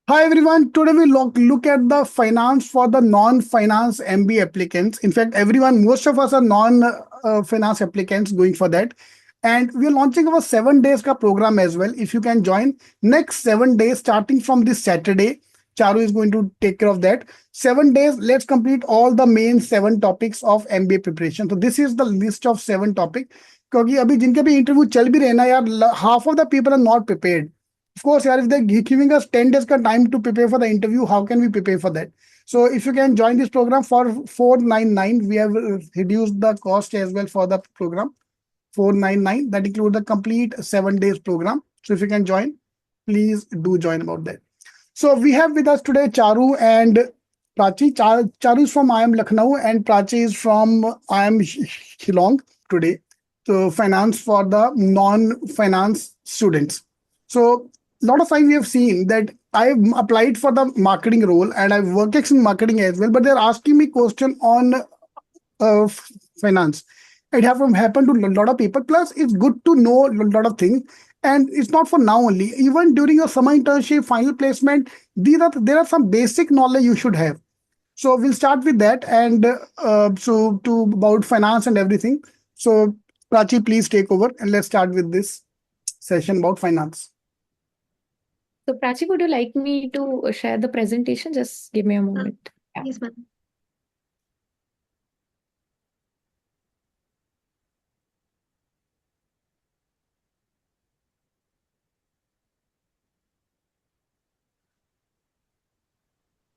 Hi everyone. Today we look at the finance for the non-finance MBA applicants. In fact, most of us are non-finance applicants going for that. And we're launching our 7 days ka program as well. If you can join next 7 days, starting from this Saturday, Charu is going to take care of that. 7 days, let's complete all the main 7 topics of MBA preparation. So this is the list of 7 topics. क्योंकि अभी जिनके भी interview चल भी रहे ना यार, half of the people are not prepared. Of course, yeah, if they're giving us 10 days ka time to prepare for the interview, how can we prepare for that? So if you can join this program for 499, we have reduced the cost as well for the program. 499, that includes the complete 7 days program. So if you can join, please do join about that. So we have with us today Charu and Prachi. Charu is from IIM Lucknow and Prachi is from IIM Shillong today. So finance for the non-finance students. So a lot of time we have seen that I've applied for the marketing role and I've worked in marketing as well, but they're asking me question on uh, finance. It have happened to a lot of people. Plus, it's good to know a lot of things, and it's not for now only. Even during your summer internship, final placement, there are some basic knowledge you should have. So we'll start with that, and so to about finance and everything. So Prachi, please take over, and let's start with this session about finance. So, Prachi, would you like me to share the presentation? Just give me a moment. Yeah. Yes, ma'am.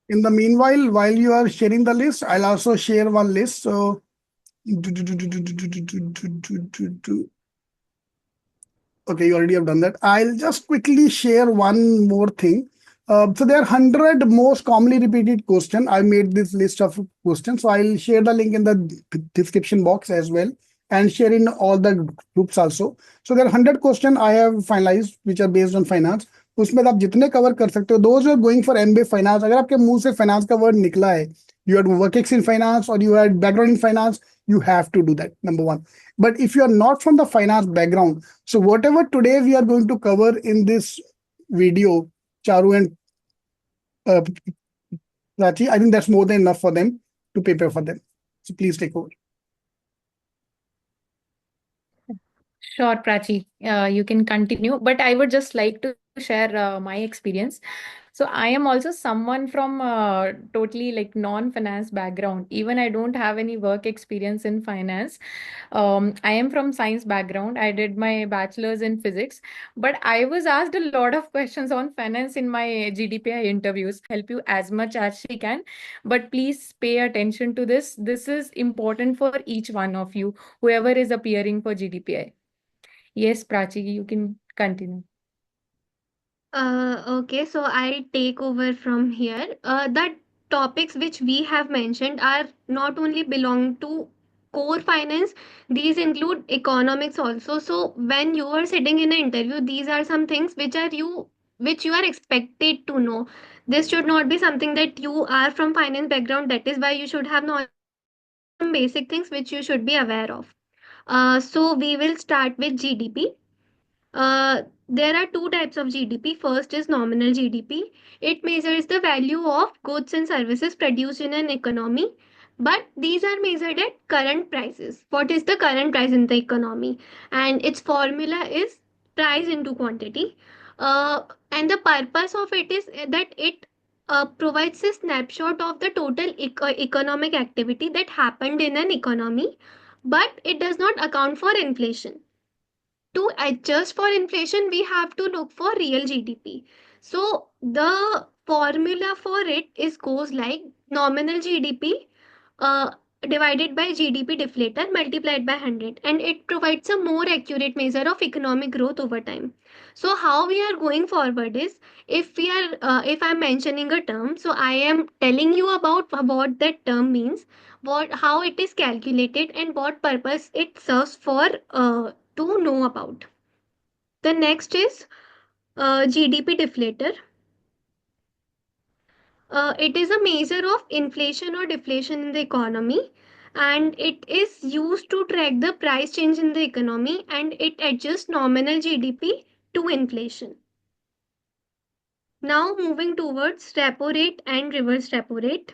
In the meanwhile, while you are sharing the list, I'll also share one list. So okay, you already have done that. I'll just quickly share one more thing. So there are 100 most commonly repeated question. I made this list of questions. So I'll share the link in the description box as well and share in all the groups also. So there are 100 question I have finalized which are based on finance. उसमें आप जितने cover कर सकते हो those are going for MBA finance अगर आपके मुंह से फाइनेंस का वर्ड निकला है you had work in finance और you had background in finance you have to do that, number one. But if you are not from the finance background, so whatever today we are going to cover in this video, Charu and uh, Prachi, I think that's more than enough for them to prepare for them. So please take over. Sure, Prachi, you can continue, but I would just like to share my experience. So I am also someone from totally like non-finance background. Even I don't have any work experience in finance. I am from science background. I did my bachelor's in physics, but I was asked a lot of questions on finance in my GDPI interviews. Help you as much as she can, but please pay attention to this. This is important for each one of you, whoever is appearing for GDPI. Yes, Prachi, you can continue. Okay, so I take over from here. The topics which we have mentioned are not only belong to core finance, these include economics also. So when you are sitting in an interview, these are some things which you are expected to know. This should not be something that you are from finance background. That is why you should have knowledge. These are some basic things which you should be aware of. So we will start with GDP. There are two types of GDP. First is nominal GDP. It measures the value of goods and services produced in an economy, but these are measured at current prices. What is the current price in the economy? And its formula is price into quantity. And the purpose of it is that it provides a snapshot of the total economic activity that happened in an economy, but it does not account for inflation. To adjust for inflation, we have to look for real GDP. So the formula for it is goes like nominal GDP uh, divided by GDP deflator multiplied by 100, and it provides a more accurate measure of economic growth over time. So how we are going forward is, if I'm mentioning a term, so I am telling you about what that term means, what how it is calculated, and what purpose it serves for to know about. The next is GDP deflator. It is a measure of inflation or deflation in the economy, and it is used to track the price change in the economy, and it adjusts nominal GDP to inflation. Now moving towards repo rate and reverse repo rate.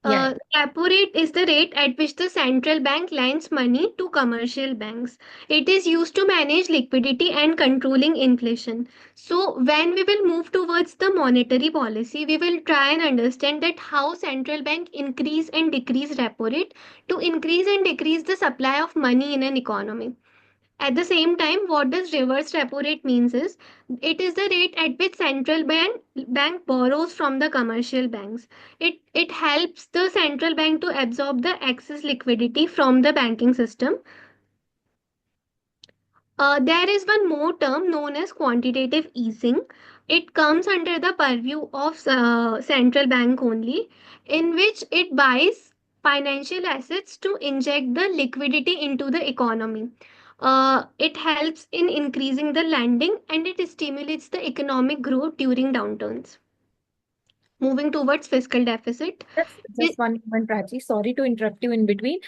Yeah. Repo rate is the rate at which the central bank lends money to commercial banks. It is used to manage liquidity and controlling inflation. So, when we will move towards the monetary policy, we will try and understand that how central bank increase and decrease repo rate to increase and decrease the supply of money in an economy. At the same time, what does reverse repo rate means is it is the rate at which bank borrows from the commercial banks. It helps the central bank to absorb the excess liquidity from the banking system. There is one more term known as quantitative easing. It comes under the purview of central bank only, in which it buys financial assets to inject the liquidity into the economy. It helps in increasing the lending and it stimulates the economic growth during downturns. Moving towards fiscal deficit. Just one moment, Prachi. Sorry to interrupt you in between.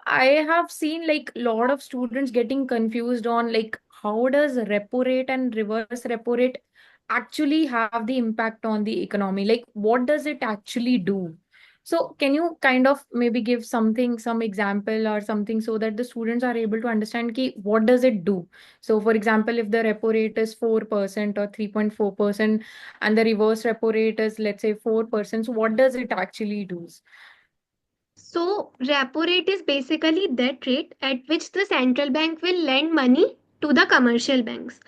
I have seen like a lot of students getting confused on like how does repo rate and reverse repo rate actually have the impact on the economy? Like what does it actually do? So can you kind of maybe give something, some example or something so that the students are able to understand ki, what does it do? So for example, if the repo rate is 4% or 3.4%, and the reverse repo rate is let's say 4%, so what does it actually do? So, repo rate is basically that rate at which the central bank will lend money to the commercial banks.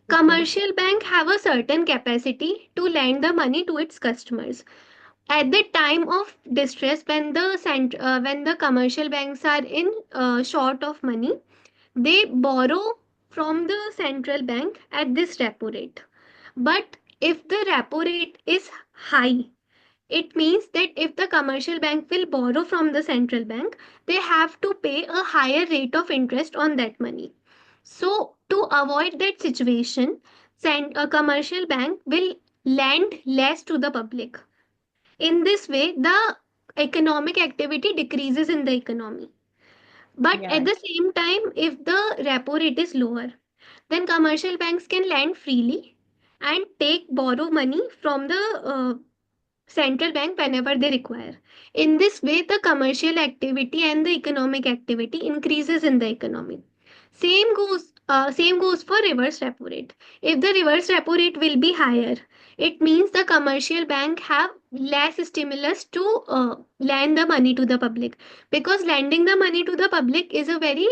Okay. Commercial bank have a certain capacity to lend the money to its customers. At the time of distress, when the commercial banks are in short of money, they borrow from the central bank at this repo rate. But if the repo rate is high, it means that if the commercial bank will borrow from the central bank, they have to pay a higher rate of interest on that money. So, to avoid that situation, a commercial bank will lend less to the public. In this way, the economic activity decreases in the economy. But at Yeah. the same time, if the repo rate is lower, then commercial banks can lend freely and borrow money from the central bank whenever they require. In this way, the commercial activity and the economic activity increases in the economy. Same goes for reverse repo rate. If the reverse repo rate will be higher, it means the commercial bank have less stimulus to lend the money to the public, because lending the money to the public is a very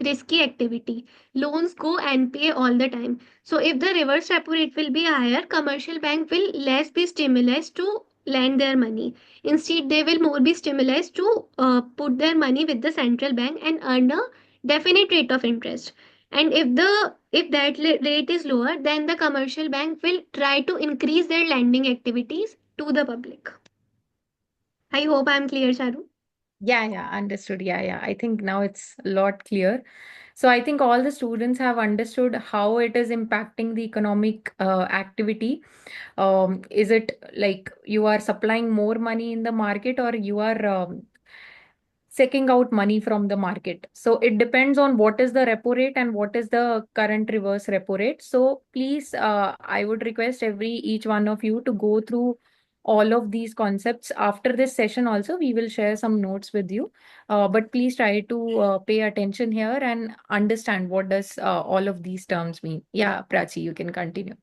risky activity. Loans go NPA all the time. So if the reverse repo rate will be higher, commercial bank will less be stimulus to lend their money. Instead, they will more be stimulus to put their money with the central bank and earn a definite rate of interest. And if that rate is lower, then the commercial bank will try to increase their lending activities to the public. I hope I'm clear, Charu. Yeah, understood. Yeah. I think now it's a lot clear. So I think all the students have understood how it is impacting the economic activity. Is it like you are supplying more money in the market or you are seeking out money from the market? So it depends on what is the repo rate and what is the current reverse repo rate. So please, I would request each one of you to go through all of these concepts. After this session also, we will share some notes with you. But please try to pay attention here and understand what does all of these terms mean. Yeah, Prachi, you can continue.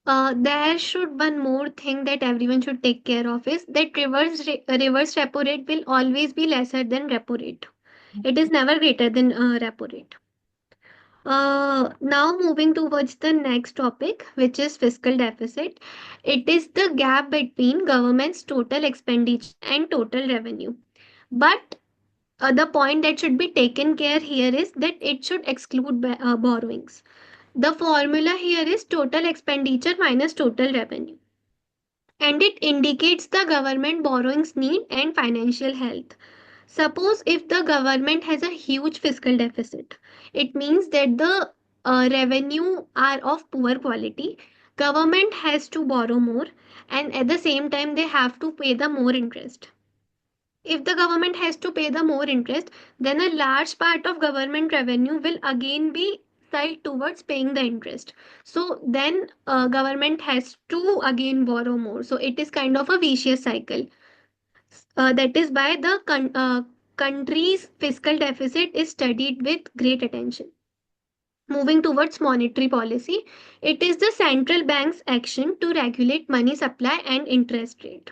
There should one more thing that everyone should take care of is that reverse repo rate will always be lesser than repo rate. It is never greater than repo rate. Now moving towards the next topic, which is fiscal deficit. It is the gap between government's total expenditure and total revenue. But the point that should be taken care here is that it should exclude borrowings. The formula here is total expenditure minus total revenue, and it indicates the government borrowings need and financial health. Suppose if the government has a huge fiscal deficit, it means that the revenue are of poor quality. Government has to borrow more, and at the same time they have to pay the more interest. If the government has to pay the more interest, then a large part of government revenue will again be side towards paying the interest. So then government has to again borrow more. So it is kind of a vicious cycle. That is why the country's fiscal deficit is studied with great attention. Moving towards monetary policy, it is the central bank's action to regulate money supply and interest rate.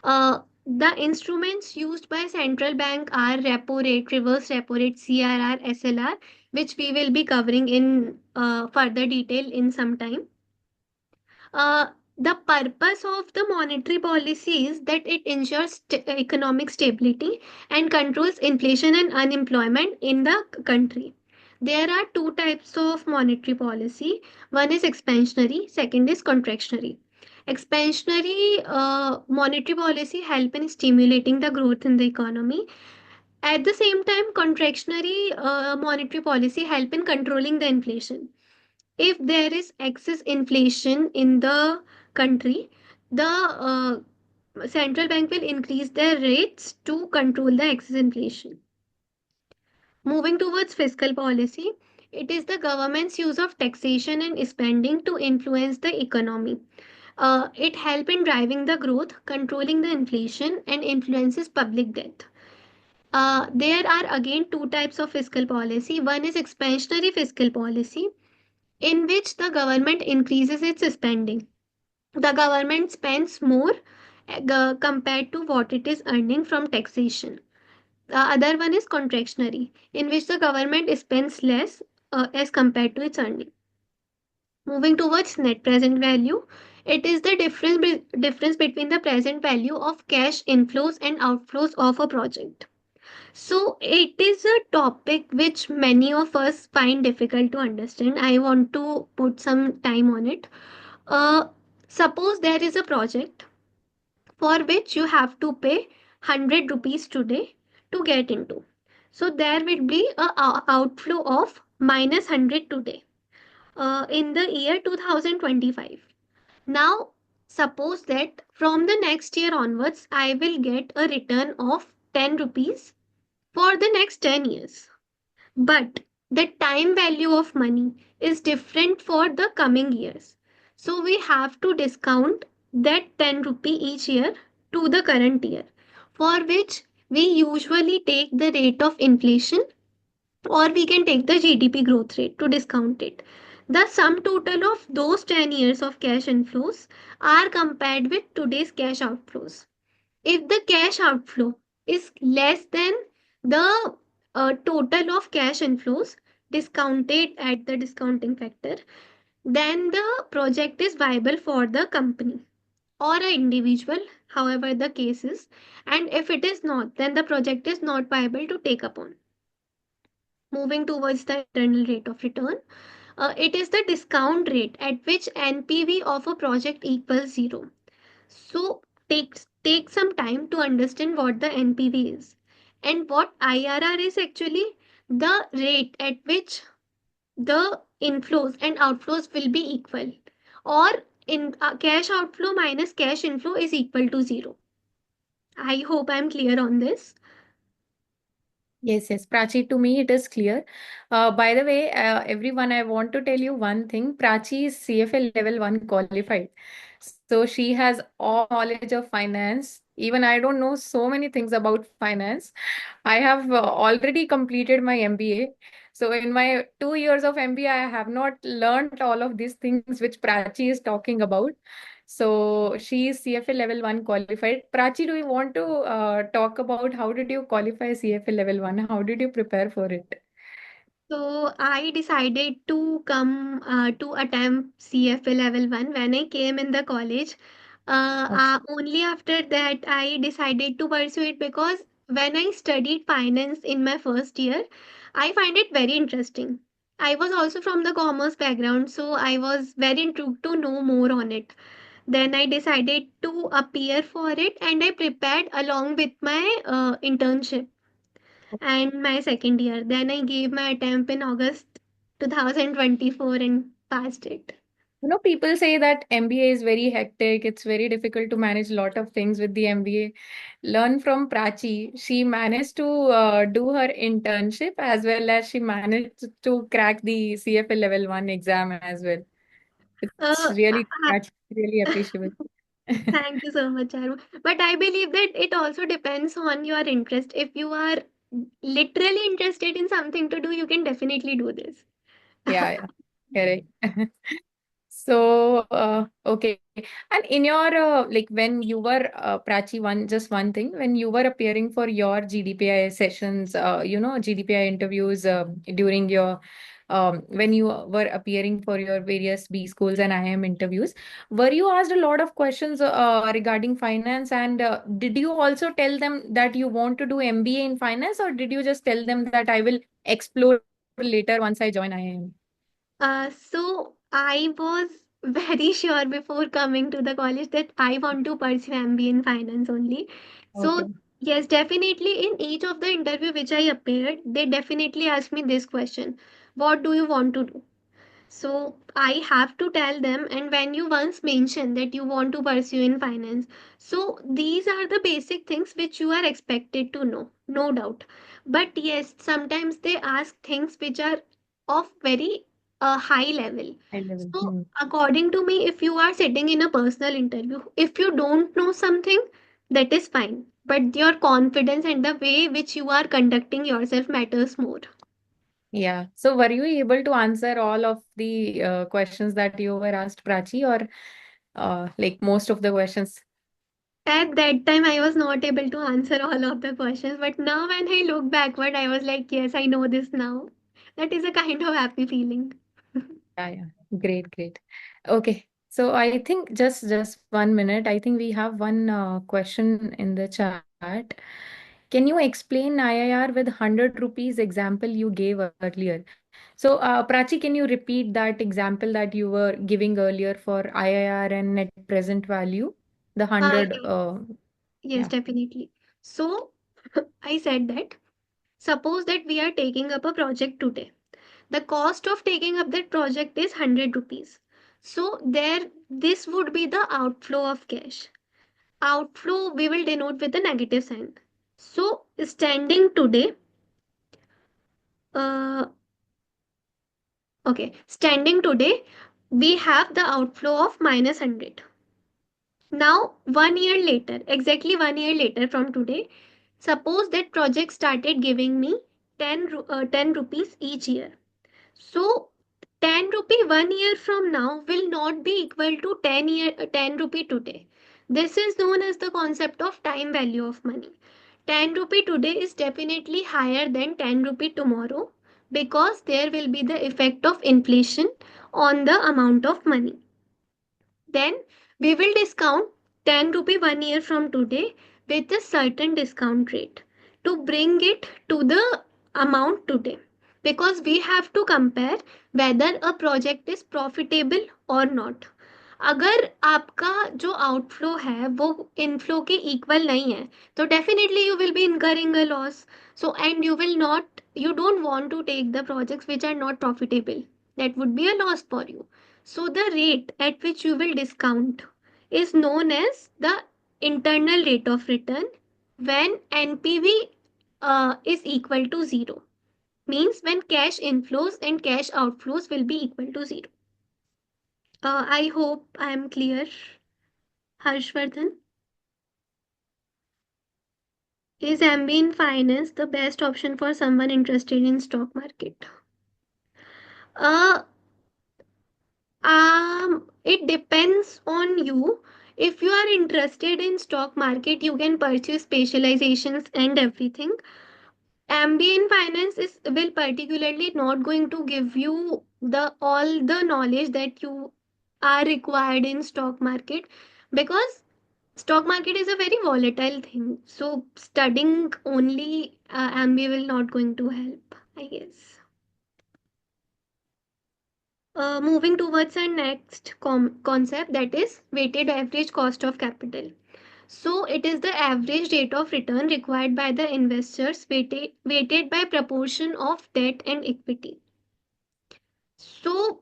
The instruments used by central bank are repo rate, reverse repo rate, CRR, SLR, which we will be covering in further detail in some time. Uh, the purpose of the monetary policy is that it ensures economic stability and controls inflation and unemployment in the country. There are two types of monetary policy. One is expansionary, second is contractionary. Expansionary monetary policy help in stimulating the growth in the economy. At the same time, contractionary monetary policy help in controlling the inflation. If there is excess inflation in the country, the central bank will increase their rates to control the excess inflation. Moving towards fiscal policy, it is the government's use of taxation and spending to influence the economy. It helps in driving the growth, controlling the inflation, and influences public debt. There are again two types of fiscal policy. One is expansionary fiscal policy, in which the government increases its spending. The government spends more compared to what it is earning from taxation. The other one is contractionary, in which the government spends less as compared to its earning. Moving towards net present value, it is the difference between the present value of cash inflows and outflows of a project. So it is a topic which many of us find difficult to understand. I want to put some time on it. Uh, Suppose there is a project for which you have to pay 100 rupees today to get into. So there will be a outflow of minus 100 today in the year 2025. Now, suppose that from the next year onwards, I will get a return of 10 rupees for the next 10 years. But the time value of money is different for the coming years. So we have to discount that 10 rupee each year to the current year, for which we usually take the rate of inflation, or we can take the GDP growth rate to discount it. The sum total of those 10 years of cash inflows are compared with today's cash outflows. If the cash outflow is less than the total of cash inflows discounted at the discounting factor, then the project is viable for the company or an individual, however the case is. And if it is not, then the project is not viable to take upon. Moving towards the internal rate of return, it is the discount rate at which NPV of a project equals zero. So take some time to understand what the NPV is, and what IRR is actually the rate at which the inflows and outflows will be equal, or in cash outflow minus cash inflow is equal to zero. I hope I'm clear on this. Yes, yes, Prachi, to me it is clear. By the way, everyone, I want to tell you one thing. Prachi is CFA level 1 qualified. So she has all knowledge of finance. Even I don't know so many things about finance. I have already completed my MBA. So in my 2 years of MBA, I have not learned all of these things which Prachi is talking about. So she is CFA level 1 qualified. Prachi, do you want to talk about how did you qualify CFA level 1? How did you prepare for it? So I decided to come to attempt CFA level 1 when I came in the college. Okay. Only after that I decided to pursue it, because when I studied finance in my first year, I find it very interesting. I was also from the commerce background, so I was very intrigued to know more on it. Then I decided to appear for it, and I prepared along with my internship and my second year. Then I gave my attempt in August 2024 and passed it. People say that MBA is very hectic. It's very difficult to manage a lot of things with the MBA. Learn from Prachi. She managed to do her internship as well as she managed to crack the CFA level 1 exam as well. It's Uh, really, I, Prachi, really appreciable. Thank you so much, Charu. But I believe that it also depends on your interest. If you are literally interested in something to do, you can definitely do this. Yeah, yeah, correct. So, okay. And in your, like when you were, Prachi, just one thing, when you were appearing for your GDPI sessions, GDPI interviews during your, when you were appearing for your various B schools and IIM interviews, were you asked a lot of questions regarding finance? And did you also tell them that you want to do MBA in finance, or did you just tell them that I will explore later once I join IIM? So I was very sure before coming to the college that I want to pursue MBA in finance only. So Okay. yes, definitely in each of the interview which I appeared, they definitely asked me this question: what do you want to do? So I have to tell them, and when you once mention that you want to pursue in finance, so these are the basic things which you are expected to know, no doubt. But yes, sometimes they ask things which are of very high level. High level. So Hmm. according to me, if you are sitting in a personal interview, if you don't know something, that is fine. But your confidence and the way which you are conducting yourself matters more. Yeah. So were you able to answer all of the questions that you were asked, Prachi, or like most of the questions? At that time, I was not able to answer all of the questions, but now when I look backward, I was like, yes, I know this now. That is a kind of happy feeling. Yeah, yeah. Great, great. Okay. So I think just 1 minute. I think we have one question in the chat. Can you explain IIR with 100 rupees example you gave earlier? So, Prachi, can you repeat that example that you were giving earlier for IIR and net present value? The 100, Yes, yes, yeah. definitely. So, I said that suppose that we are taking up a project today. The cost of taking up that project is 100 rupees. So, this would be the outflow of cash. Outflow we will denote with a negative sign. So, standing today, uh, okay, standing today, we have the outflow of minus 100. Now, 1 year later, exactly 1 year later from today, suppose that project started giving me 10 rupees each year. So, 10 rupee 1 year from now will not be equal to 10 rupee today. This is known as the concept of time value of money. 10 rupee today is definitely higher than 10 rupee tomorrow because there will be the effect of inflation on the amount of money. Then we will discount 10 rupee 1 year from today with a certain discount rate to bring it to the amount today, because we have to compare whether a project is profitable or not. अगर आपका जो outflow है वो inflow के equal नहीं है तो definitely you will be incurring a loss. So and you don't want to take the projects which are not profitable. That would be a loss for you. So the rate at which you will discount is known as the internal rate of return when NPV is equal to zero. Means when cash inflows and cash outflows will be equal to zero. I hope I am clear, Harshvardhan. Is ambient finance the best option for someone interested in stock market? Uh, it depends on you. If you are interested in stock market, you can pursue specializations and everything. Ambient finance is will particularly not going to give you the all the knowledge that you are required in stock market, because stock market is a very volatile thing. So studying only MBA will not going to help, I guess. Moving towards our next concept, that is weighted average cost of capital. So it is the average rate of return required by the investors weighted by proportion of debt and equity. So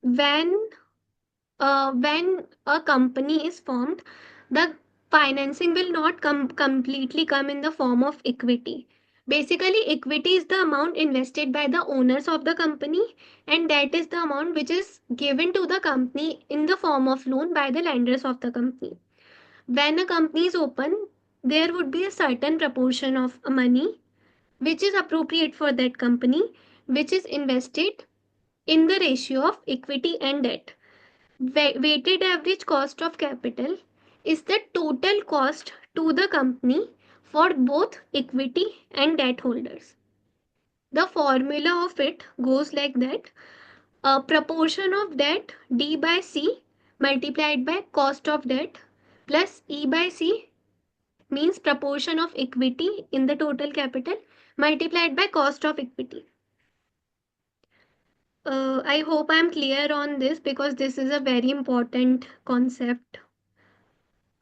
when when a company is formed, the financing will not completely come in the form of equity. Basically, equity is the amount invested by the owners of the company, and that is the amount which is given to the company in the form of loan by the lenders of the company. When a company is open, there would be a certain proportion of money which is appropriate for that company, which is invested in the ratio of equity and debt. Weighted average cost of capital is the total cost to the company for both equity and debt holders. The formula of it goes like that: a proportion of debt D by C multiplied by cost of debt plus E by C, means proportion of equity in the total capital, multiplied by cost of equity. I hope I'm clear on this because this is a very important concept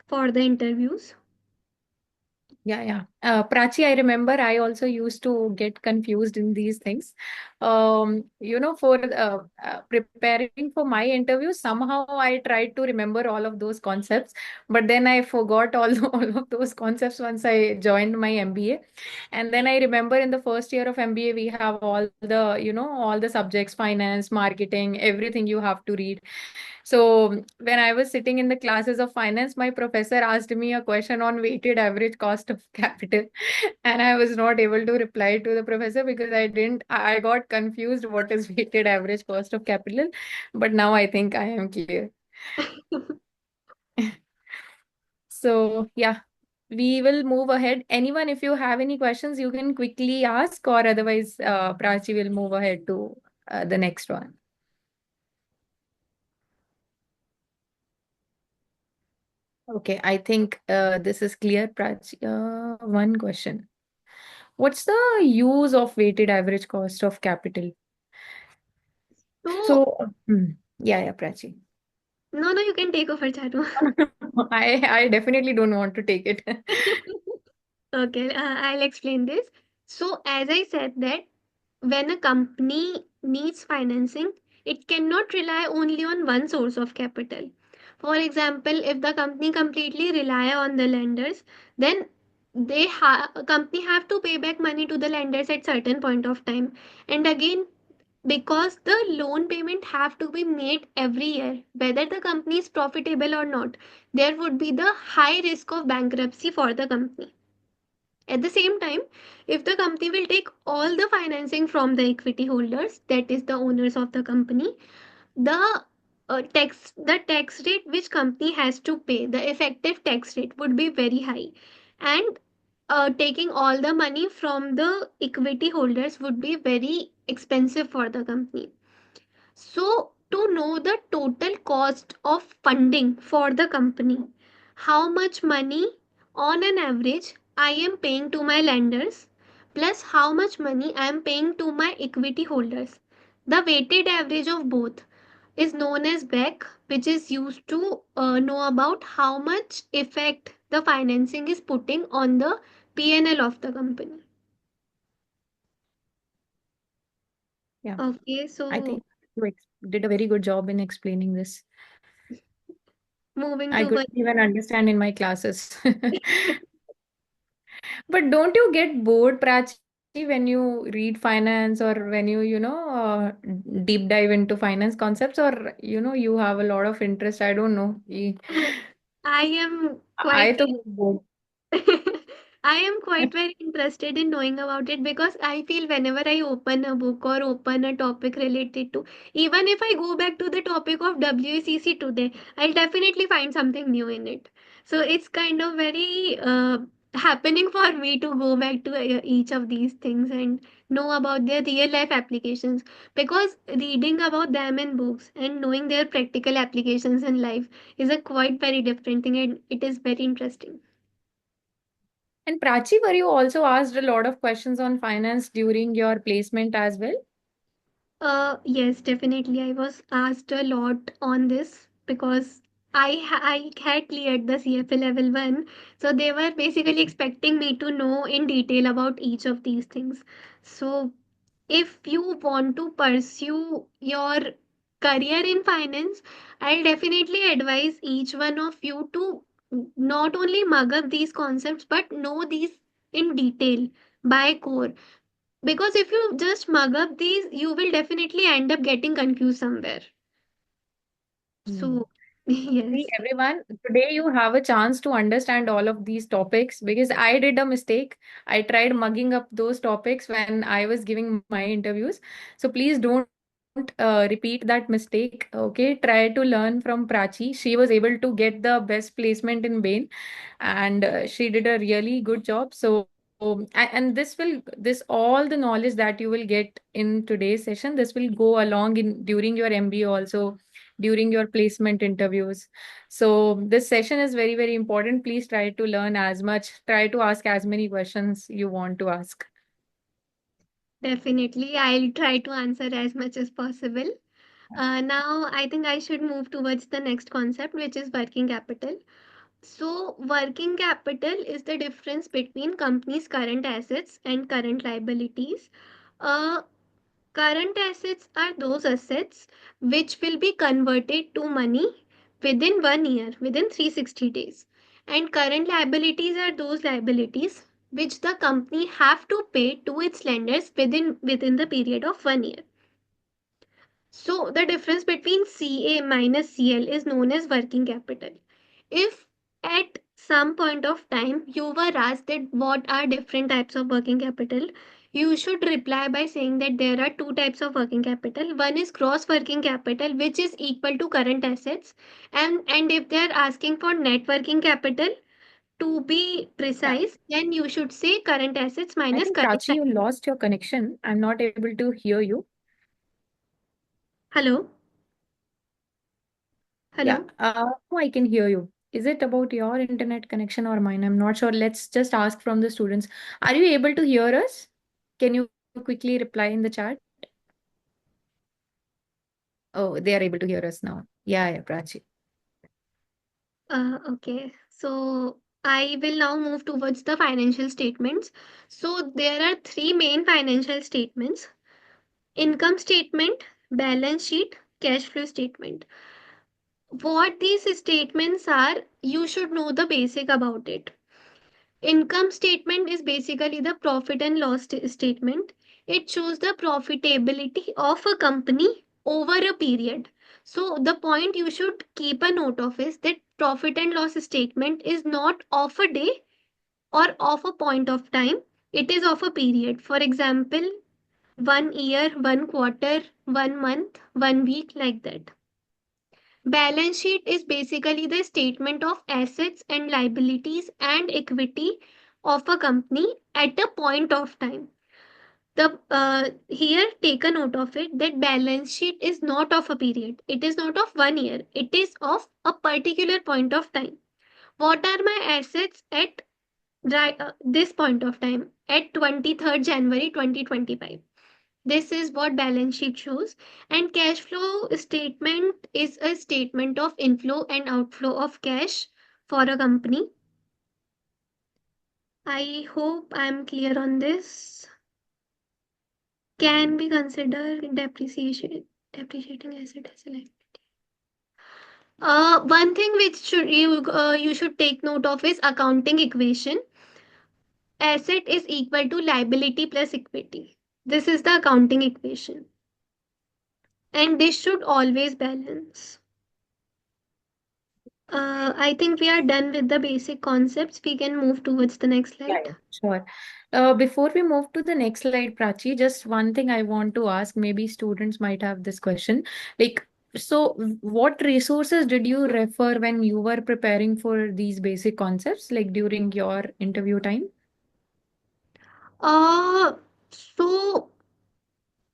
for the interviews. Yeah, yeah. Prachi, I remember I also used to get confused in these things. For preparing for my interview, somehow I tried to remember all of those concepts, but then I forgot all of those concepts once I joined my MBA. And then I remember in the first year of MBA, we have all the subjects, finance, marketing, everything you have to read. So when I was sitting in the classes of finance, my professor asked me a question on weighted average cost of capital, and I was not able to reply to the professor because I got confused what is weighted average cost of capital. But now I think I am clear. So yeah, we will move ahead. Anyone, if you have any questions, you can quickly ask, or otherwise, Prachi will move ahead to the next one. Okay, I think this is clear, Prachi. One question. What's the use of weighted average cost of capital? So, So, yeah, Prachi. no, no, you can take over, Chatu. I definitely don't want to take it. Okay, I'll explain this. So, as I said that when a company needs financing, it cannot rely only on one source of capital. For example, if the company completely rely on the lenders, then company have to pay back money to the lenders at certain point of time. And again, because the loan payment have to be made every year, whether the company is profitable or not, there would be the high risk of bankruptcy for the company. At the same time, if the company will take all the financing from the equity holders, that is the owners of the company, the tax rate which company has to pay, the effective tax rate would be very high, and taking all the money from the equity holders would be very expensive for the company. So, to know the total cost of funding for the company, how much money on an average I am paying to my lenders, plus how much money I am paying to my equity holders, the weighted average of both is known as WACC, which is used to know about how much effect the financing is putting on the PNL of the company. Yeah, Okay, I so think you did a very good job in explaining this. moving I to couldn't even understand in my classes. But don't you get bored, Prachi, when you read finance or when deep dive into finance concepts, or you have a lot of interest? I don't know. I am I quite to get bored. I am quite very interested in knowing about it because I feel whenever I open a book or open a topic related to, even if I go back to the topic of WCC today, I'll definitely find something new in it. So it's kind of very happening for me to go back to each of these things and know about their real life applications, because reading about them in books and knowing their practical applications in life is a quite very different thing, and it is very interesting. And Prachi, were you also asked a lot of questions on finance during your placement as well? Yes, definitely. I was asked a lot on this because I had cleared the CFA level 1, so they were basically expecting me to know in detail about each of these things. So if you want to pursue your career in finance, I'll definitely advise each one of you to not only mug up these concepts but know these in detail by core. Because if you just mug up these, you will definitely end up getting confused somewhere. Hmm. So, See, yes, everyone, today you have a chance to understand all of these topics because I did a mistake. I tried mugging up those topics when I was giving my interviews. So please don't repeat that mistake. Okay, try to learn from Prachi. She was able to get the best placement in Bain, and she did a really good job. So, and this all the knowledge that you will get in today's session, this will go along in during your MBA also, during your placement interviews. So this session is very, very important. Please try to learn as much, try to ask as many questions you want to ask. definitely. I'll try to answer as much as possible. Now, I think I should move towards the next concept, which is working capital. So, working capital is the difference between company's current assets and current liabilities. Uh, Current assets are those assets which will be converted to money within 1 year, within 360 days. And current liabilities are those liabilities which the company have to pay to its lenders within the period of 1 year. So the difference between CA minus CL is known as working capital. If at some point of time you were asked that what are different types of working capital, you should reply by saying that there are two types of working capital. One is gross working capital, which is equal to current assets, and if they are asking for net working capital, to be Yeah. precise, then you should say current assets I minus think current. Prachi, you lost your connection. I'm not able to hear you. Hello, Yeah, hello. no, I can hear you. Is it about your internet connection or mine? I'm not sure. Let's just ask from the students. Are you able to hear us? Can you quickly reply in the chat? Oh, they are able to hear us now. Yeah, Prachi. Okay, so I will now move towards the financial statements. So there are three main financial statements: income statement, balance sheet, cash flow statement. What these statements are, you should know the basic about it. Income statement is basically the profit and loss statement. It shows the profitability of a company over a period. So the point you should keep a note of is that profit and loss statement is not of a day or of a point of time. It is of a period. For example, 1 year, 1 quarter, 1 month, 1 week, like that. Balance sheet is basically the statement of assets and liabilities and equity of a company at a point of time. The Here take a note of it that balance sheet is not of a period. It is not of 1 year. It is of a particular point of time. What are my assets at this point of time at 23rd January 2025? This is what balance sheet shows. And cash flow statement is a statement of inflow and outflow of cash for a company. I hope I'm clear on this. Can be considered depreciating asset as a liability. One thing which you should take note of is accounting equation. Asset is equal to liability plus equity. This is the accounting equation, and this should always balance. I think we are done with the basic concepts. We can move towards the next Yeah, slide. yeah, sure. Before we move to the next slide, Prachi, just one thing I want to ask, maybe students might have this question. Like, what resources did you refer when you were preparing for these basic concepts, like during your interview time? Uh, so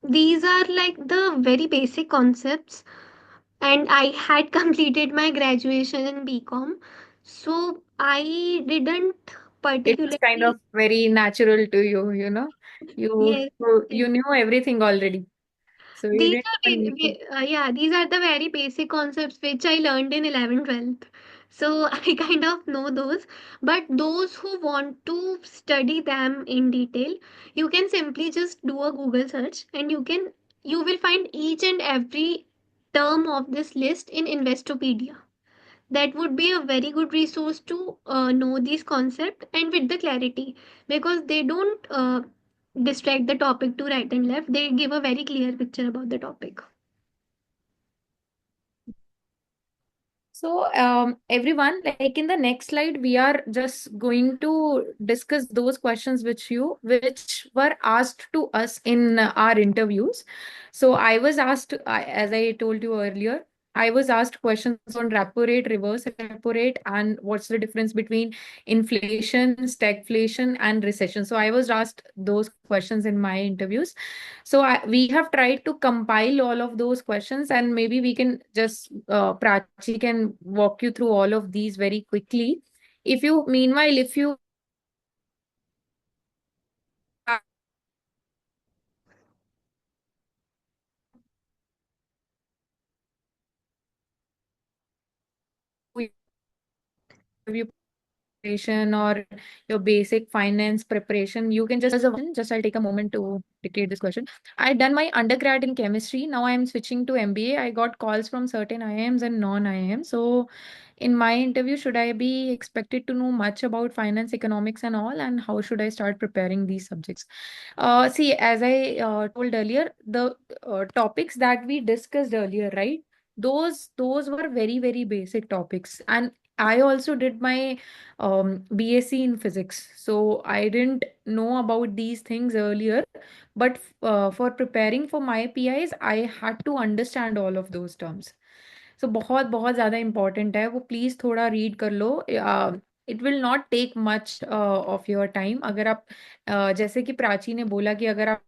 these are like the very basic concepts, and I had completed my graduation in BCom, so I didn't It was kind of particularly. very natural to you, you know? You Yes, you knew everything already, so you these didn't are even need to. yeah, these are the very basic concepts which I learned in 11th, 12th. So I kind of know those. But those who want to study them in detail, you can simply just do a Google search, and you will find each and every term of this list in Investopedia. That would be a very good resource to know these concepts and with the clarity, because they don't distract the topic to right and left. They give a very clear picture about the topic. So, everyone, like in the next slide, we are just going to discuss those questions which were asked to us in our interviews. So, I was asked, as I told you earlier, I was asked questions on repo rate, reverse repo rate, and what's the difference between inflation, stagflation, and recession. So, I was asked those questions in my interviews. So we have tried to compile all of those questions, and maybe we can just Prachi can walk you through all of these very quickly. If you, meanwhile, if you have preparation or your basic finance preparation, you can just I'll take a moment to dictate this question. I done my undergrad in chemistry. Now I am switching to MBA. I got calls from certain IIMs and non-IIM. So in my interview, should I be expected to know much about finance, economics, and all? And how should I start preparing these subjects? See, as I told earlier, the topics that we discussed earlier, right? Those were very, very basic topics. And I also did my BSc in physics. So I didn't know about these things earlier, but for preparing for my PIs, I had to understand all of those terms. So बहुत बहुत ज़्यादा important है वो please थोड़ा read कर लो. It will not take much of your time. अगर आप जैसे कि प्राची ने बोला कि अगर आप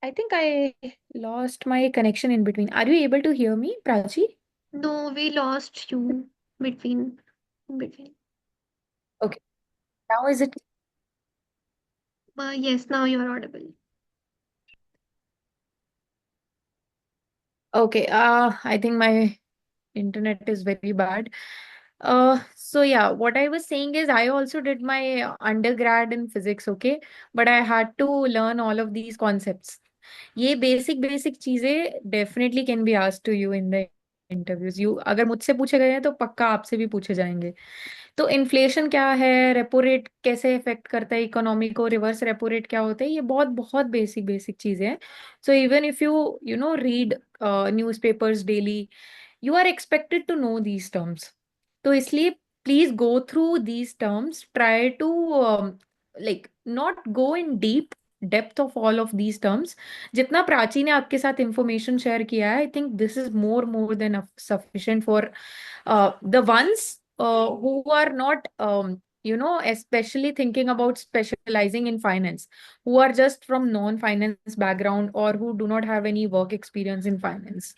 I think I lost my connection in between. Are you able to hear me, Prachi? No, we lost you between. Okay. Now is it Yes, now you are audible. okay? I think my internet is very bad. So yeah, what I was saying is I also did my undergrad in physics, okay? But I had to learn all of these concepts. ये basic basic चीजें definitely can be asked to you in the interviews. You अगर मुझसे पूछे गए हैं तो पक्का आपसे भी पूछे जाएंगे. तो इन्फ्लेशन क्या है, रेपो रेट कैसे इफेक्ट करता है इकोनॉमी को, रिवर्स रेपो रेट क्या होता है, ये बहुत बहुत बेसिक बेसिक चीजें हैं. So even if you you know read newspapers daily, you are expected to know these terms. तो इसलिए please go through these terms. Try to like not go in deep depth of all of these terms. जितना प्राची ने आपके साथ information share किया है, I think this is more than sufficient for the ones who are not especially thinking about specializing in finance, who are just from non-finance background or who do not have any work experience in finance.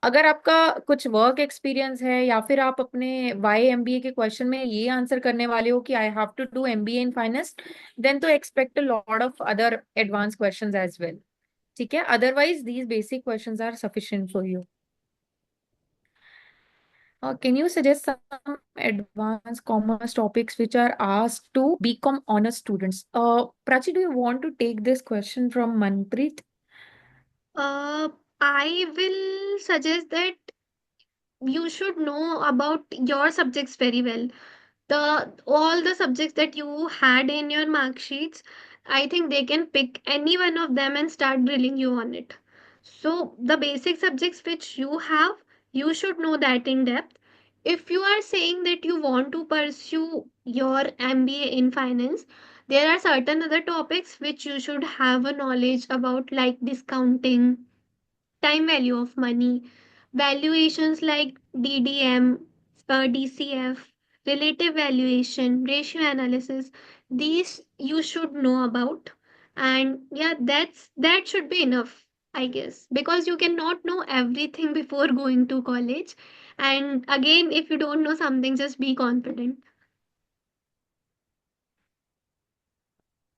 अगर आपका कुछ work experience है या फिर आप अपने Y MBA के question में ये आंसर करने वाले हो कि I have to do MBA in finance, then तो expect a lot of other advance questions as well. ठीक है, otherwise these basic questions are sufficient for you. Can you suggest some advanced commerce topics which are asked to BCom honors students? Prachi, do you want to take this question from Manpreet? Uh, I will suggest that you should know about your subjects very well. The all the subjects that you had in your mark sheets, I think they can pick any one of them and start drilling you on it. So the basic subjects which you have, you should know that in depth. If you are saying that you want to pursue your MBA in finance, there are certain other topics which you should have a knowledge about, like discounting, time value of money, valuations like DDM, DCF, relative valuation, ratio analysis. These you should know about. And yeah, that should be enough, I guess, because you cannot know everything before going to college. And again, if you don't know something, just be confident.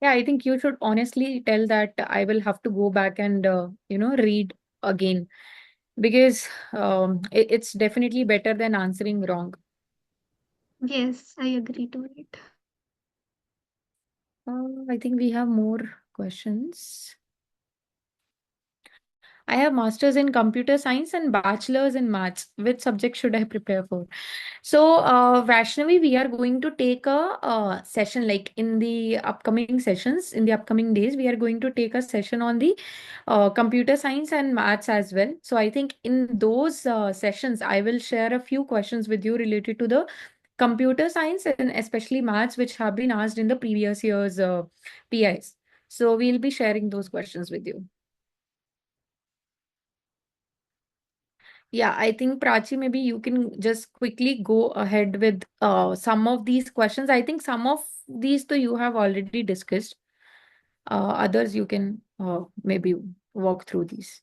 Yeah, I think you should honestly tell that I will have to go back and read again, because it's definitely better than answering wrong. Yes, I agree to it. I think we have more questions. I have masters in computer science and bachelor's in maths. Which subject should I prepare for? So, Vaishnavi, we are going to take a session, like in the upcoming sessions, in the upcoming days, we are going to take a session on the computer science and maths as well. So, I think in those sessions, I will share a few questions with you related to the computer science and especially maths, which have been asked in the previous year's PIs. So, we'll be sharing those questions with you. Yeah, I think Prachi, maybe you can just quickly go ahead with some of these questions. I think some of these though you have already discussed. Others you can maybe walk through these.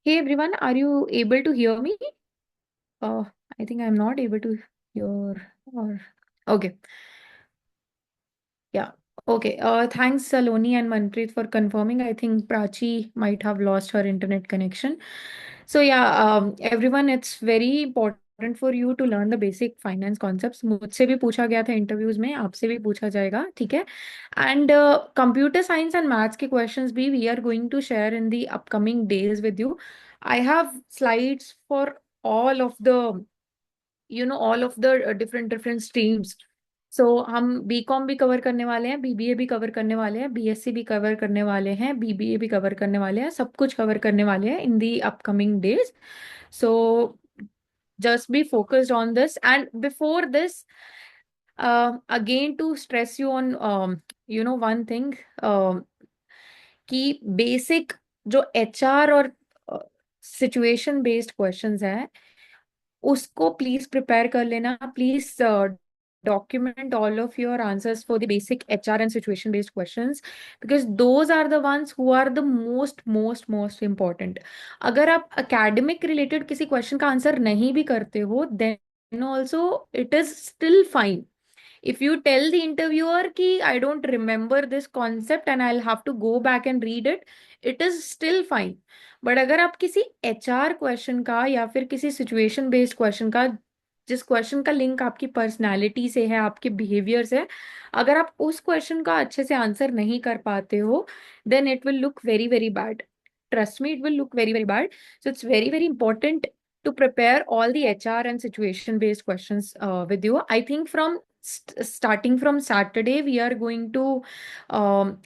Hey everyone, are you able to hear me? Uh, I think I'm not able to hear or okay. Yeah. Okay. Thanks, Saloni and Manpreet, for confirming. I think Prachi might have lost her internet connection. So yeah, everyone, it's very important for you to learn the basic finance concepts. मुझसे भी पूछा गया था interviews में, आपसे भी पूछा जाएगा, ठीक है? And computer science and maths के questions भी we are going to share in the upcoming days with you. I have slides for all of the all of the different streams. So हम बीकॉम भी cover करने वाले हैं, BBA भी cover करने वाले हैं, बीएससी भी कवर करने वाले हैं, बीबीए भी कवर करने वाले हैं, सब कुछ कवर करने वाले हैं in the upcoming days. So just be focused on this. And before this, again to stress you on one thing, कि बेसिक जो एचआर और सिचुएशन बेस्ड क्वेश्चंस हैं उसको प्लीज प्रिपेयर कर लेना. Please document all of your answers for the basic HR and situation based questions, because those are the ones who are the most important. अगर आप academic related किसी question का answer नहीं भी करते हो, then also it is still fine. If you tell the interviewer ki I don't remember this concept and I'll have to go back and read it, it is still fine. But अगर आप किसी HR question का या फिर किसी situation based question का, जिस question का लिंक आपकी पर्सनालिटी से है, आपके बिहेवियर से है, अगर आप उस क्वेश्चन का अच्छे से आंसर नहीं कर पाते हो, then it will look very bad. Trust me, it will look very bad. So it's very important to prepare all the HR and situation based questions with you. I think from starting from Saturday, we are going to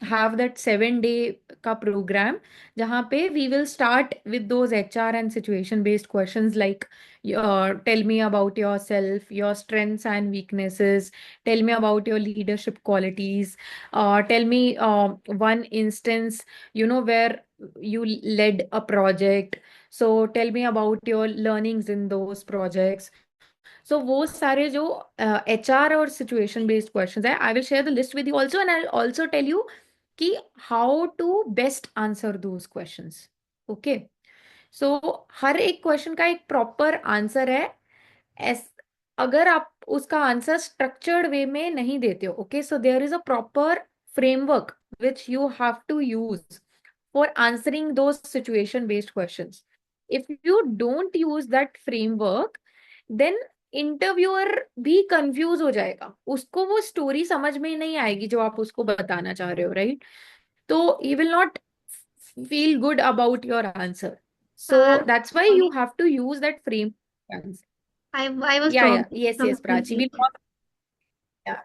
have that 7 day ka program, jahan pe we will start with those HR and situation based questions like tell me about yourself, your strengths and weaknesses, tell me about your leadership qualities, tell me one instance, where you led a project. So tell me about your learnings in those projects. So वो सारे जो HR और situation based questions है, I will share the list with you also, and I'll also tell you कि how to best answer those questions. Okay. So हर एक question का एक proper answer है. एस अगर आप उसका आंसर स्ट्रक्चर्ड वे में नहीं देते हो, okay, so there is a proper framework which you have to use for answering those situation based questions. If you don't use that framework, then interviewer भी confuse हो जाएगा, उसको वो स्टोरी समझ में नहीं आएगी जो आप उसको बताना चाह रहे हो, राइट? तो he will not feel good about your answer. So that's why you Sorry, have to use that frame. I was Yeah, prompted to yes, Prachi. repeat it. Yeah,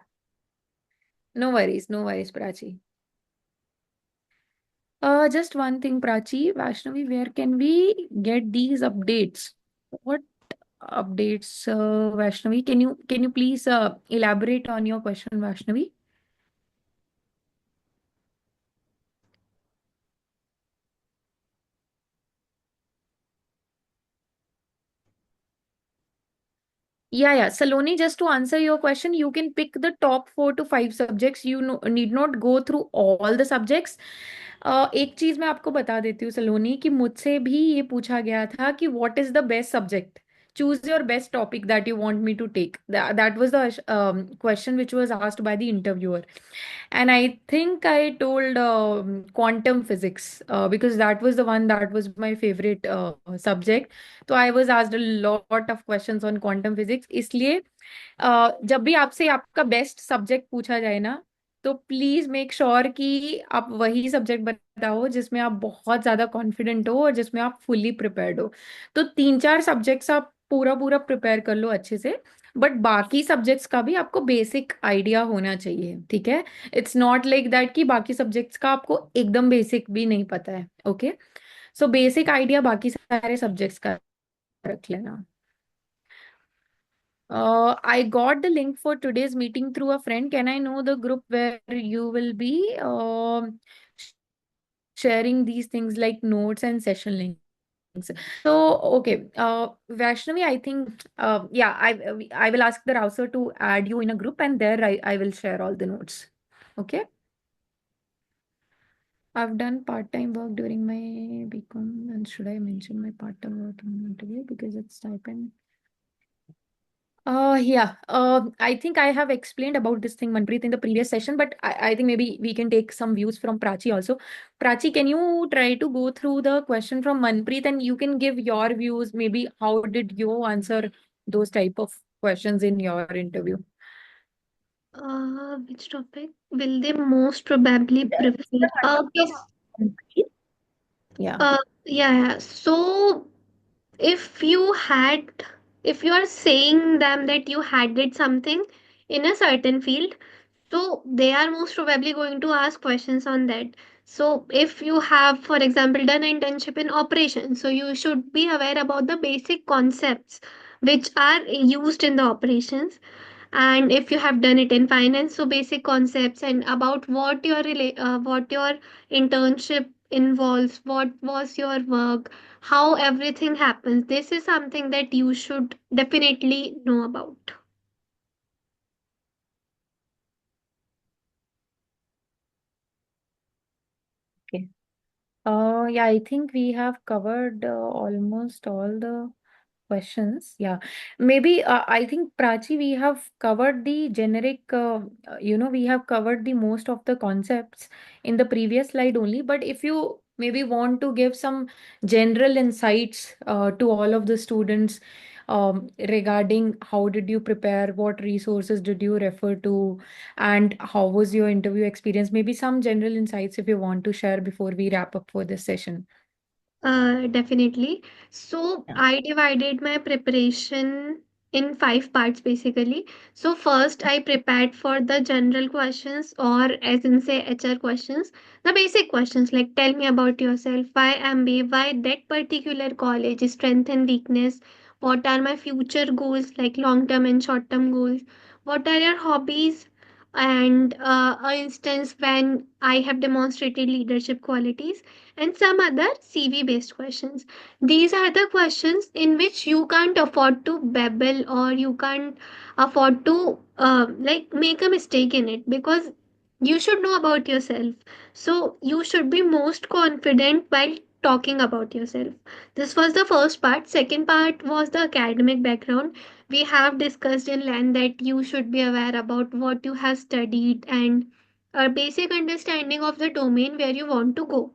no worries, Prachi. Just one thing, Prachi, Vaishnavi, where can we get these updates? What updates, Vaishnavi? Can you please elaborate on your question, Vaishnavi? Yeah. Saloni, just to answer your question, you can pick the top 4 to 5 subjects. You need not go through all the subjects. एक चीज मैं आपको बता देती हूँ सलोनी, कि मुझसे भी ये पूछा गया था कि what is the best subject, choose your best topic that you want me to take. That was the question which was asked by the interviewer, and I think I told quantum physics, because that was the one that was my favorite subject. So I was asked a lot of questions on quantum physics. इसलिए जब भी आपसे आपका best subject पूछा जाए ना, तो please make sure कि आप वही सब्जेक्ट बताओ जिसमें आप बहुत ज्यादा कॉन्फिडेंट हो और जिसमें आप फुल्ली प्रिपेयर्ड हो। तो 3-4 सब्जेक्ट्स आप पूरा पूरा प्रिपेयर कर लो अच्छे से, बट बाकी सब्जेक्ट्स का भी आपको बेसिक आइडिया होना चाहिए, ठीक है? इट्स नॉट लाइक दैट कि बाकी सब्जेक्ट्स का आपको एकदम बेसिक भी नहीं पता है। ओके, सो बेसिक आइडिया बाकी सारे सब्जेक्ट्स का रख लेना। I got the link for today's meeting through a friend. Can I know the group where you will be sharing these things like notes and session links? So, okay, Vaishnavi, I think, yeah, I will ask the rouser to add you in a group, and there I will share all the notes. Okay. I've done part-time work during my BCom, and should I mention my part-time work in the interview because it's stipend? Yeah. I think I have explained about this thing, Manpreet, in the previous session, but I think maybe we can take some views from Prachi also. Prachi, can you try to go through the question from Manpreet and you can give your views? Maybe how did you answer those type of questions in your interview? Which topic will they most probably prefer? Okay. Manpreet? Yeah. Yeah. So if you had, if you are saying them that you had did something in a certain field, so they are most probably going to ask questions on that. So if you have, for example, done an internship in operations, so you should be aware about the basic concepts which are used in the operations. And if you have done it in finance, so basic concepts and about what your internship involves, what was your work, how everything happens. This is something that you should definitely know about. Okay. Yeah, I think we have covered almost all the questions. Yeah, maybe I think Prachi, we have covered the generic, we have covered the most of the concepts in the previous slide only. But if you maybe want to give some general insights to all of the students regarding how did you prepare, what resources did you refer to, and how was your interview experience, maybe some general insights if you want to share before we wrap up for this session. Definitely. So Yeah. I divided my preparation in 5 parts basically. So first I prepared for the general questions, or as in say HR questions, the basic questions like tell me about yourself, why MBA, why that particular college, strength and weakness, what are my future goals like long term and short term goals, what are your hobbies, and a instance when I have demonstrated leadership qualities, and some other CV based questions. These are the questions in which you can't afford to babble, or you can't afford to like make a mistake in it, because you should know about yourself. So you should be most confident while talking about yourself. This was the first part. Second part was the academic background. We have discussed in length that you should be aware about what you have studied and a basic understanding of the domain where you want to go.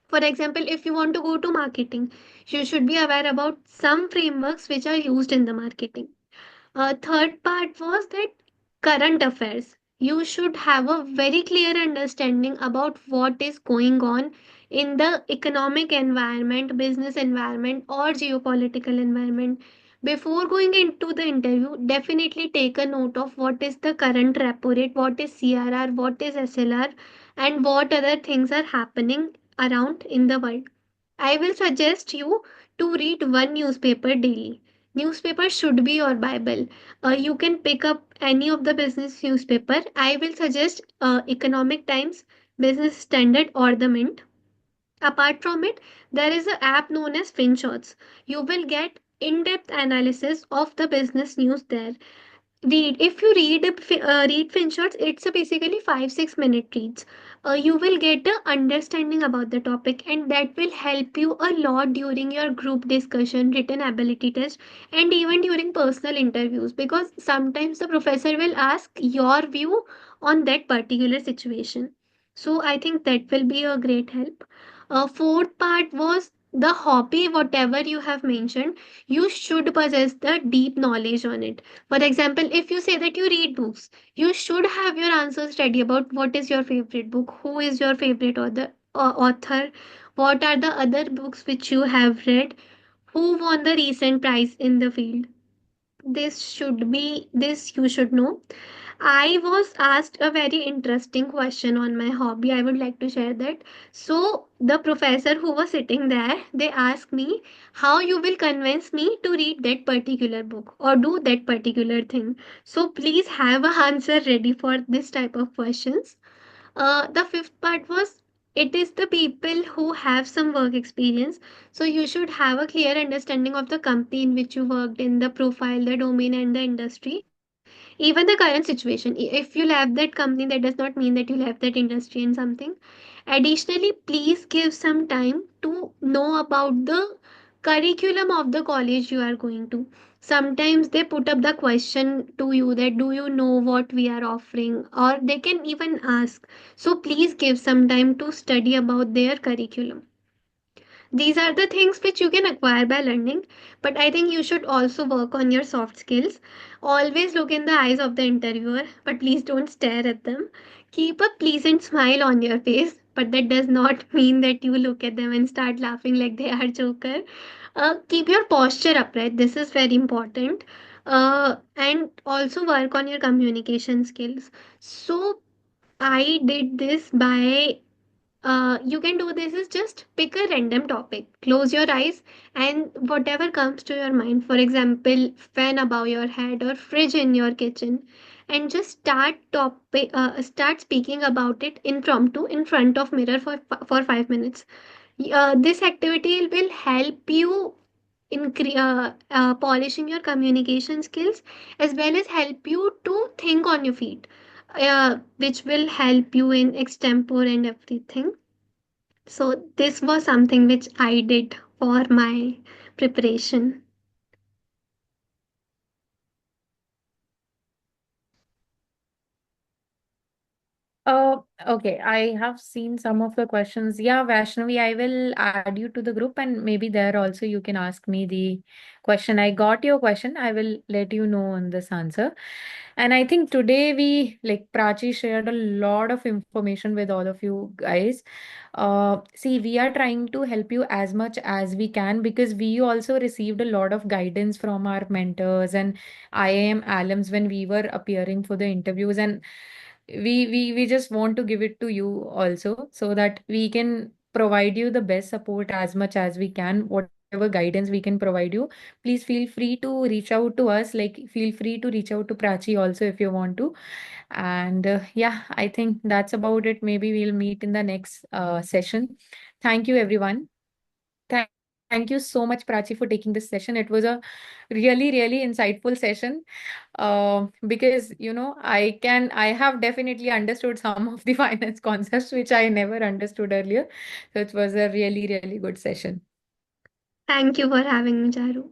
For example, if you want to go to marketing, you should be aware about some frameworks which are used in the marketing. Third part was that current affairs. You should have a very clear understanding about what is going on in the economic environment, business environment, or geopolitical environment. Before going into the interview, definitely take a note of what is the current repo rate, what is CRR, what is SLR, and what other things are happening around in the world. I will suggest you to read one newspaper daily. Newspaper should be your Bible. You can pick up any of the business newspaper. I will suggest Economic Times, Business Standard, or the Mint. Apart from it, there is an app known as FinShots. You will get in-depth analysis of the business news there. If you read Finshorts, it's a basically 5-6 minute reads. You will get a understanding about the topic, and that will help you a lot during your group discussion, written ability test, and even during personal interviews, because sometimes the professor will ask your view on that particular situation. So I think that will be a great help. Fourth part was the hobby. Whatever you have mentioned, you should possess the deep knowledge on it. For example, if you say that you read books, you should have your answers ready about what is your favorite book, who is your favorite author, what are the other books which you have read, who won the recent prize in the field. This you should know. I was asked a very interesting question on my hobby. I would like to share that. So, the professor who was sitting there, they asked me how you will convince me to read that particular book or do that particular thing. So, please have a answer ready for this type of questions. The fifth part was, it is the people who have some work experience. So, you should have a clear understanding of the company in which you worked in, the profile, the domain, and the industry, even the current situation. If you left that company, that does not mean that you left that industry and something. Additionally, please give some time to know about the curriculum of the college you are going to. Sometimes they put up the question to you that do you know what we are offering, or they can even ask. So please give some time to study about their curriculum. These are the things which you can acquire by learning, but I think you should also work on your soft skills. Always look in the eyes of the interviewer, but please don't stare at them. Keep a pleasant smile on your face, but that does not mean that you look at them and start laughing like they are joker. Keep your posture upright. This is very important. And also work on your communication skills. So I did this by you can do this is just pick a random topic, close your eyes, and whatever comes to your mind, for example, fan above your head or fridge in your kitchen, and just start speaking about it impromptu in front of mirror for 5 minutes. This activity will help you in polishing your communication skills, as well as help you to think on your feet, which will help you in extempore and everything. So this was something which I did for my preparation. Okay, I have seen some of the questions. Yeah, Vaishnavi, I will add you to the group, and maybe there also you can ask me the question. I got your question. I will let you know on this answer. And I think today like Prachi shared a lot of information with all of you guys. See, we are trying to help you as much as we can because we also received a lot of guidance from our mentors and IIM alums when we were appearing for the interviews. And we just want to give it to you also so that we can provide you the best support as much as we can, whatever guidance we can provide you. Please feel free to reach out to us, like feel free to reach out to Prachi also if you want to. And yeah, I think that's about it. Maybe we'll meet in the next session. Thank you, everyone. Thank you so much, Prachi, for taking this session. It was a really insightful session. Because I have definitely understood some of the finance concepts which I never understood earlier. So it was a really good session. Thank you for having me, Charu.